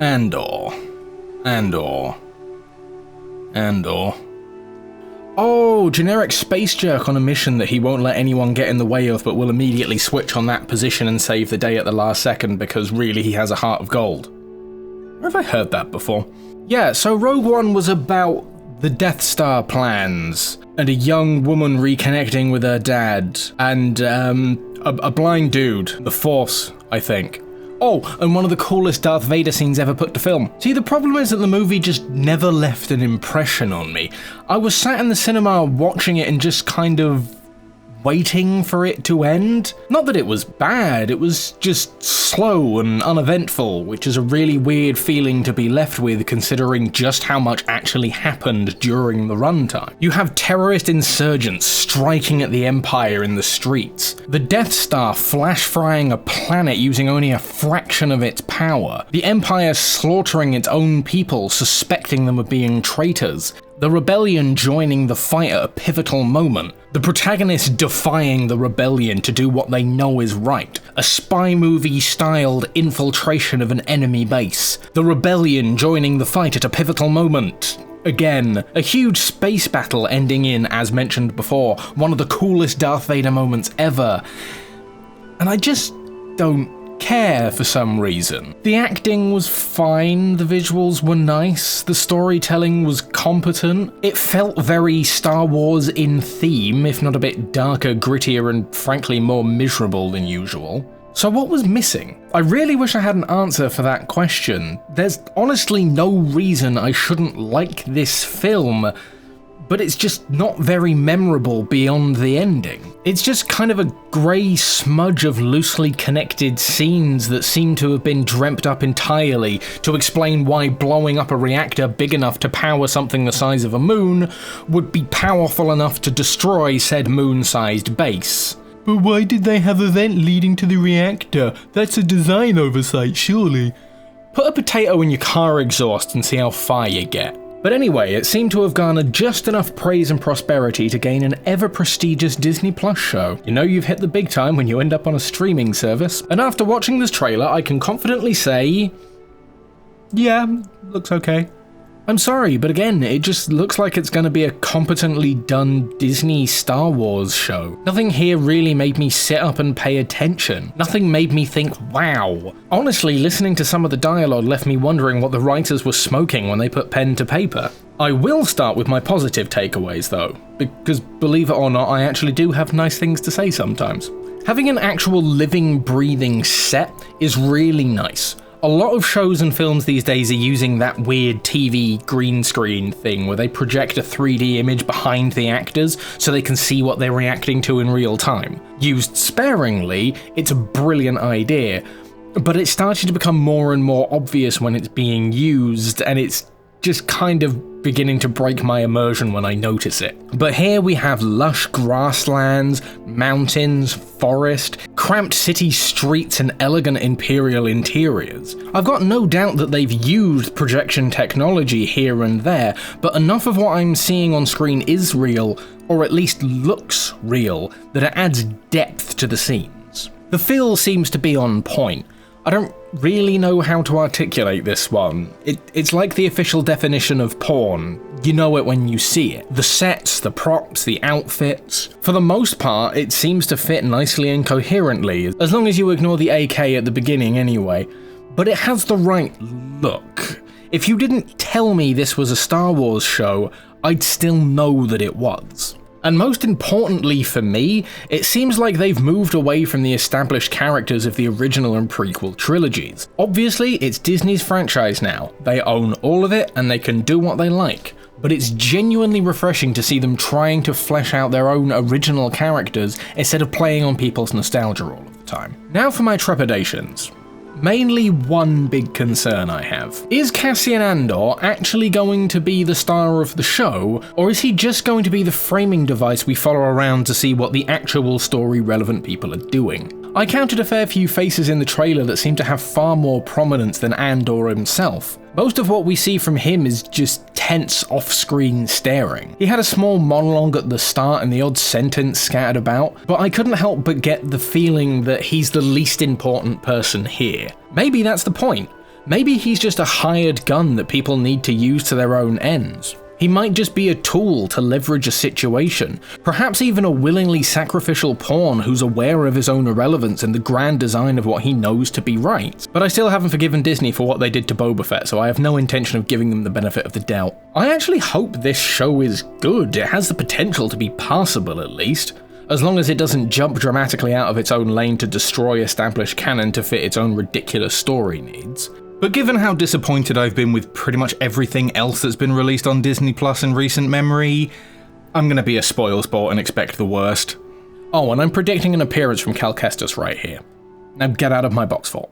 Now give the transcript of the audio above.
Andor. Oh, generic space jerk on a mission that he won't let anyone get in the way of, but will immediately switch on that position and save the day at the last second because really he has a heart of gold. Where have I heard that before? Yeah, so Rogue One was about the Death Star plans, and a young woman reconnecting with her dad, and a blind dude, the Force, I think. Oh, and one of the coolest Darth Vader scenes ever put to film. See, the problem is that the movie just never left an impression on me. I was sat in the cinema watching it and just kind of waiting for it to end. Not that it was bad, it was just slow and uneventful, which is a really weird feeling to be left with considering just how much actually happened during the runtime. You have terrorist insurgents striking at the Empire in the streets, the Death Star flash-frying a planet using only a fraction of its power, the Empire slaughtering its own people, suspecting them of being traitors, the rebellion joining the fight at a pivotal moment, the protagonist defying the rebellion to do what they know is right, a spy movie-styled infiltration of an enemy base, the rebellion joining the fight at a pivotal moment. Again, a huge space battle ending in, as mentioned before, one of the coolest Darth Vader moments ever. And I just don't care for some reason. The acting was fine, the visuals were nice, the storytelling was competent. It felt very Star Wars in theme, if not a bit darker, grittier, and frankly more miserable than usual. So what was missing? I really wish I had an answer for that question. There's honestly no reason I shouldn't like this film, but it's just not very memorable beyond the ending. It's just kind of a grey smudge of loosely connected scenes that seem to have been dreamt up entirely to explain why blowing up a reactor big enough to power something the size of a moon would be powerful enough to destroy said moon-sized base. But why did they have a vent leading to the reactor? That's a design oversight, surely. Put a potato in your car exhaust and see how far you get. But anyway, it seemed to have garnered just enough praise and prosperity to gain an ever-prestigious Disney Plus show. You know you've hit the big time when you end up on a streaming service. And after watching this trailer, I can confidently say, yeah, looks okay. I'm sorry, but again, it just looks like it's going to be a competently done Disney Star Wars show. Nothing here really made me sit up and pay attention. Nothing made me think, wow. Honestly, listening to some of the dialogue left me wondering what the writers were smoking when they put pen to paper. I will start with my positive takeaways though, because believe it or not, I actually do have nice things to say sometimes. Having an actual living, breathing set is really nice. A lot of shows and films these days are using that weird TV green screen thing where they project a 3D image behind the actors so they can see what they're reacting to in real time. Used sparingly, it's a brilliant idea, but it's starting to become more and more obvious when it's being used, and it's just kind of beginning to break my immersion when I notice it. But here we have lush grasslands, mountains, forest, cramped city streets, and elegant imperial interiors. I've got no doubt that they've used projection technology here and there, but enough of what I'm seeing on screen is real, or at least looks real, that it adds depth to the scenes. The feel seems to be on point. I don't really know how to articulate this one. It's like the official definition of porn. You know it when you see it. The sets, the props, the outfits. For the most part, it seems to fit nicely and coherently, as long as you ignore the AK at the beginning anyway. But it has the right look. If you didn't tell me this was a Star Wars show, I'd still know that it was. And most importantly for me, it seems like they've moved away from the established characters of the original and prequel trilogies. Obviously, it's Disney's franchise now. They own all of it and they can do what they like. But it's genuinely refreshing to see them trying to flesh out their own original characters instead of playing on people's nostalgia all of the time. Now for my trepidations. Mainly one big concern I have. Is Cassian Andor actually going to be the star of the show, or is he just going to be the framing device we follow around to see what the actual story-relevant people are doing? I counted a fair few faces in the trailer that seem to have far more prominence than Andor himself. Most of what we see from him is just tense off-screen staring. He had a small monologue at the start and the odd sentence scattered about, but I couldn't help but get the feeling that he's the least important person here. Maybe that's the point. Maybe he's just a hired gun that people need to use to their own ends. He might just be a tool to leverage a situation, perhaps even a willingly sacrificial pawn who's aware of his own irrelevance in the grand design of what he knows to be right. But I still haven't forgiven Disney for what they did to Boba Fett, so I have no intention of giving them the benefit of the doubt. I actually hope this show is good. It has the potential to be passable at least, as long as it doesn't jump dramatically out of its own lane to destroy established canon to fit its own ridiculous story needs. But given how disappointed I've been with pretty much everything else that's been released on Disney Plus in recent memory, I'm gonna be a spoilsport and expect the worst. Oh, and I'm predicting an appearance from Cal Kestis right here. Now get out of my box fort.